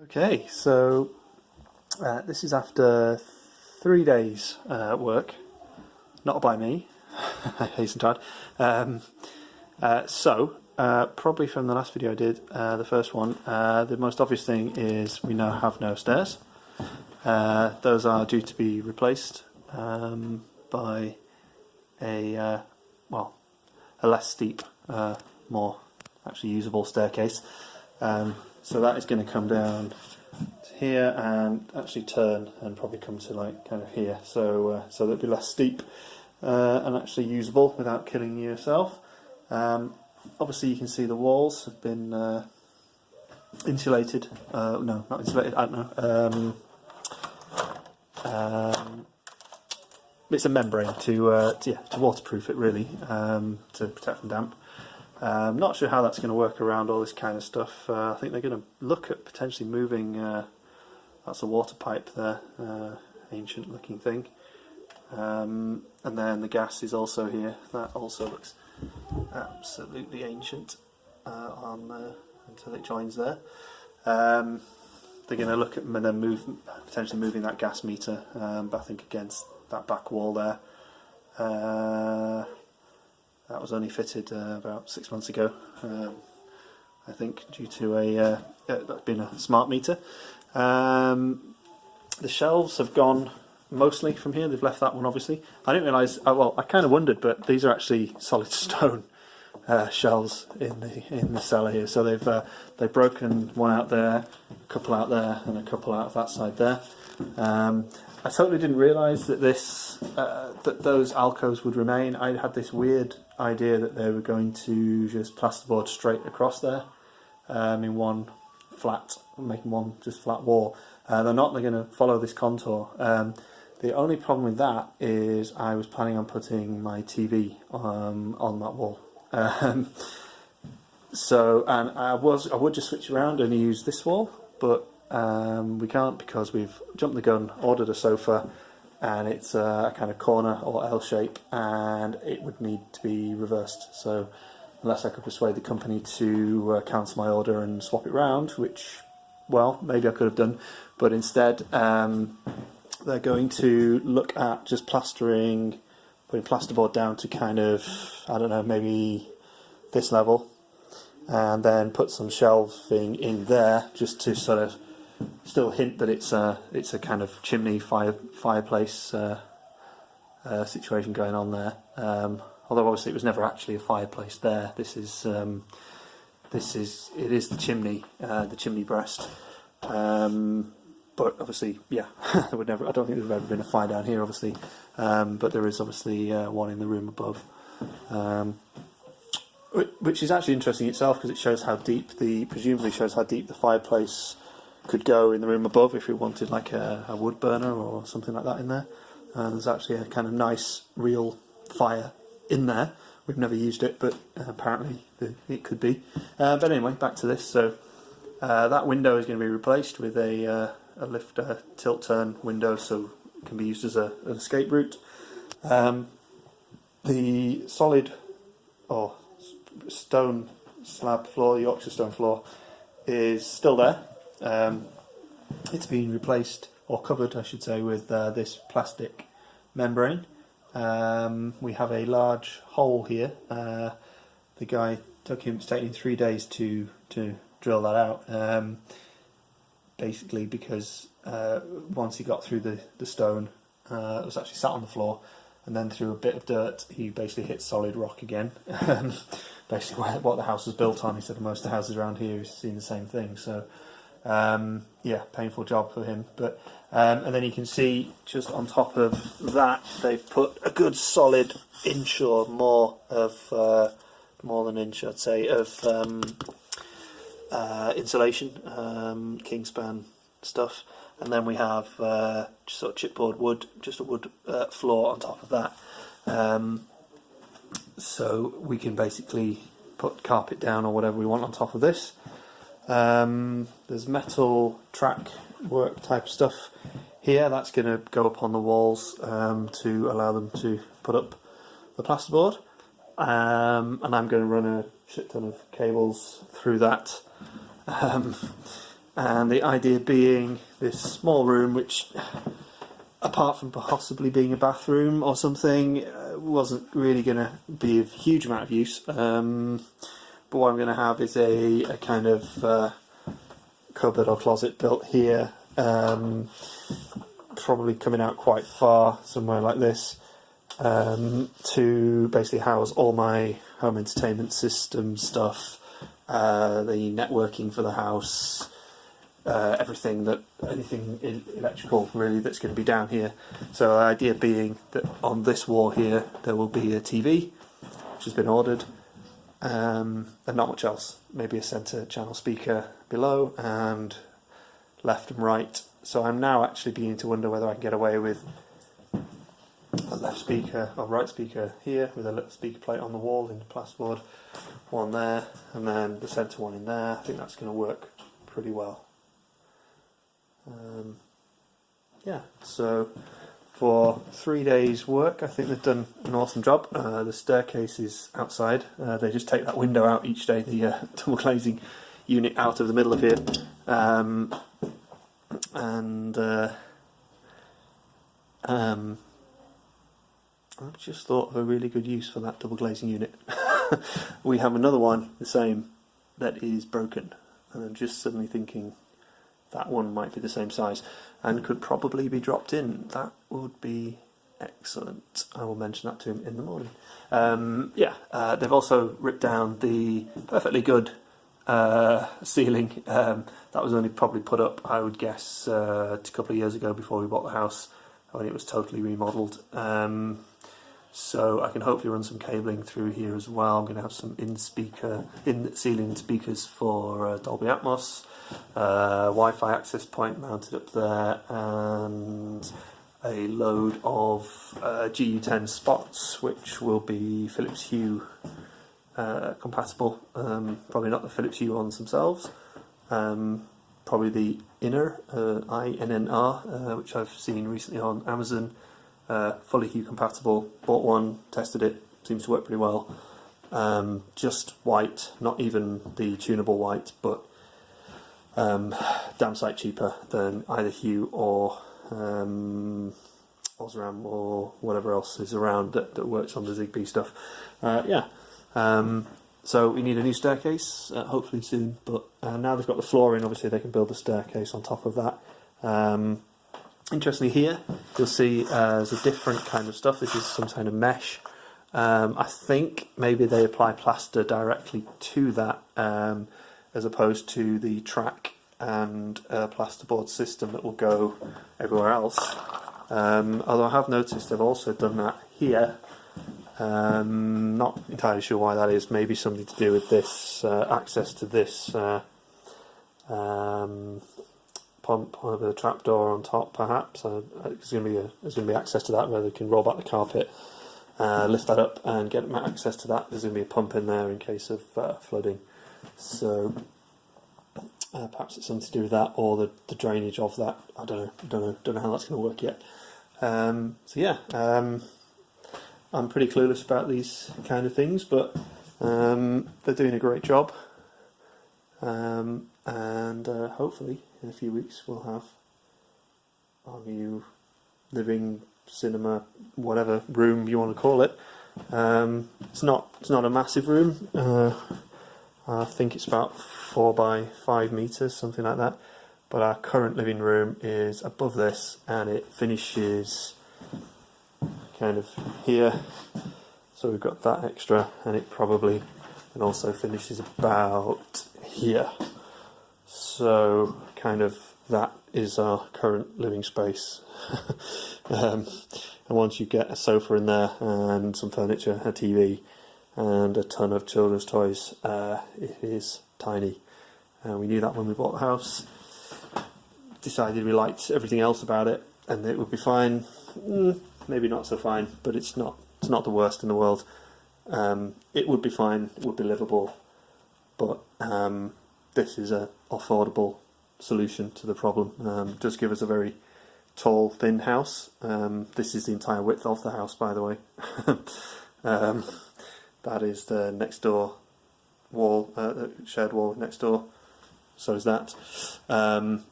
Okay, so this is after 3 days work, not by me, I hasten to add. Probably from the last video I did, the first one, the most obvious thing is we now have no stairs. Those are due to be replaced by a less steep, more actually usable staircase. So that is going to come down to here and actually turn and probably come to like kind of here. So that'll be less steep and actually usable without killing yourself. Obviously, you can see the walls have been insulated. No, not insulated. I don't know. It's a membrane to waterproof it really, to protect from damp. Not sure how that's going to work around all this kind of stuff. I think they're going to look at potentially moving. That's a water pipe there, ancient looking thing. And then the gas is also here. That also looks absolutely ancient until it joins there. They're going to look at and then potentially moving that gas meter, but I think against that back wall there. That was only fitted about 6 months ago, I think, due to that's been a smart meter. The shelves have gone mostly from here. They've left that one, obviously. I didn't realise. Well, I kind of wondered, but these are actually solid stone shelves in the cellar here. So they've broken one out there, a couple out there, and a couple out of that side there. I totally didn't realise that that those alcoves would remain. I had this weird idea that they were going to just plasterboard straight across there in one flat, making one just flat wall. They're not. They're going to follow this contour. The only problem with that is I was planning on putting my TV on that wall. And I would just switch around and use this wall, but we can't because we've jumped the gun, ordered a sofa, and it's a kind of corner or L shape, and it would need to be reversed. So unless I could persuade the company to cancel my order and swap it round, which, well, maybe I could have done, but instead they're going to look at just putting plasterboard down to kind of, I don't know, maybe this level, and then put some shelving in there just to sort of still hint that it's a kind of chimney fireplace situation going on there. Although obviously it was never actually a fireplace there. It is the chimney breast. But obviously, yeah, I don't think there's ever been a fire down here, obviously. But there is obviously one in the room above, which is actually interesting itself because it shows how deep presumably shows how deep the fireplace could go in the room above if we wanted like a wood burner or something like that in there. There's actually a kind of nice real fire in there. We've never used it, but apparently it could be. But anyway, back to this. So that window is going to be replaced with a lift tilt turn window, so it can be used as an escape route. The solid or stone slab floor, Yorkshire stone floor, is still there. It's been replaced, or covered I should say, with this plastic membrane. We have a large hole here. The guy it's taking 3 days to drill that out, basically because once he got through the stone, it was actually sat on the floor, and then through a bit of dirt he basically hit solid rock again. Basically what the house was built on. He said most of the houses around here have seen the same thing, so yeah, painful job for him. But and then you can see just on top of that they've put a good solid inch or more of more than an inch I'd say of insulation, Kingspan stuff, and then we have just sort of chipboard wood, just a wood floor on top of that. So we can basically put carpet down or whatever we want on top of this. There's metal track work type stuff here that's going to go up on the walls to allow them to put up the plasterboard, and I'm going to run a shit ton of cables through that And the idea being this small room, which, apart from possibly being a bathroom or something, wasn't really going to be of huge amount of use. But what I'm going to have is a kind of cupboard or closet built here, probably coming out quite far, somewhere like this, to basically house all my home entertainment system stuff, the networking for the house, anything electrical really that's going to be down here. So the idea being that on this wall here there will be a TV, which has been ordered, and not much else. Maybe a centre channel speaker below and left and right. So I'm now actually beginning to wonder whether I can get away with a left speaker or right speaker here with a little speaker plate on the wall in the plasterboard, one there, and then the centre one in there. I think that's going to work pretty well. Yeah, so for 3 days work I think they've done an awesome job. The staircase is outside. They just take that window out each day, the double glazing unit out of the middle of here, I've just thought of a really good use for that double glazing unit. We have another one, the same, that is broken, and I'm just suddenly thinking that one might be the same size and could probably be dropped in. That would be excellent. I will mention that to him in the morning. They've also ripped down the perfectly good ceiling that was only probably put up, I would guess, a couple of years ago before we bought the house, when it was totally remodelled. So I can hopefully run some cabling through here as well. I'm going to have some in-ceiling speakers for Dolby Atmos, Wi-Fi access point mounted up there, and a load of GU10 spots, which will be Philips Hue compatible. Probably not the Philips Hue ones themselves. Probably the Inner, INNR, which I've seen recently on Amazon. Fully Hue compatible. Bought one, tested it, seems to work pretty well. Just white, not even the tunable white, but damn sight cheaper than either Hue or Osram or whatever else is around that works on the Zigbee stuff. So we need a new staircase, hopefully soon, but now they've got the floor in, obviously they can build a staircase on top of that. Interestingly here, you'll see there's a different kind of stuff. This is some kind of mesh. I think maybe they apply plaster directly to that, as opposed to the track and plasterboard system that will go everywhere else. Although I have noticed they've also done that here. Not entirely sure why that is. Maybe something to do with this access to this pump with a trapdoor on top, perhaps. There's going to be access to that where they can roll back the carpet, lift that up, and get access to that. There's going to be a pump in there in case of flooding. So perhaps it's something to do with that, or the drainage of that. I don't know how that's going to work yet. I'm pretty clueless about these kind of things, but they're doing a great job, and hopefully in a few weeks we'll have our new living, cinema, whatever room you want to call it. It's not a massive room. I think it's about 4 by 5 meters, something like that. But our current living room is above this, and it finishes kind of here. So we've got that extra, and it probably and also finishes about here. So kind of that is our current living space. And once you get a sofa in there and some furniture, a TV, and a ton of children's toys, it is tiny. We knew that when we bought the house. Decided we liked everything else about it, and it would be fine. Maybe not so fine, but it's not the worst in the world. It would be fine. It would be livable, but this is a affordable solution to the problem. Does give us a very tall, thin house. This is the entire width of the house, by the way. That is the next door wall, the shared wall next door. so is that.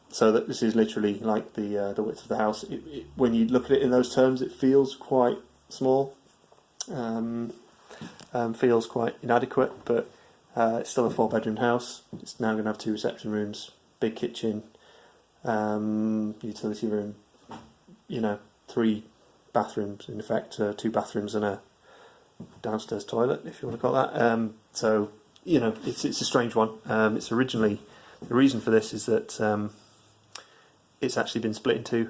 So that this is literally like the width of the house. When you look at it in those terms, it feels quite small, feels quite inadequate, but it's still a 4-bedroom house. It's now going to have 2 reception rooms, big kitchen, utility room, 3 bathrooms, in effect, 2 bathrooms and a downstairs toilet, if you want to call that. So, it's a strange one. It's originally, the reason for this is that it's actually been split in 2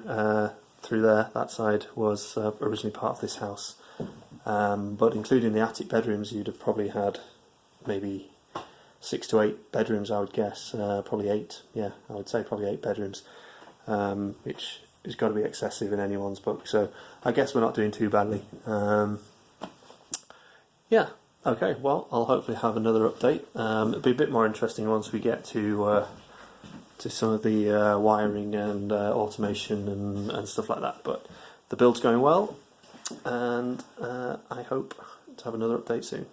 through there. That side was originally part of this house. But including the attic bedrooms, you'd have probably had maybe 6 to 8 bedrooms, I would guess. Probably 8, yeah, I would say probably 8 bedrooms, which has got to be excessive in anyone's book. So I guess we're not doing too badly. Yeah, okay, well, I'll hopefully have another update. It'll be a bit more interesting once we get to some of the wiring and automation and stuff like that. But the build's going well, and I hope to have another update soon.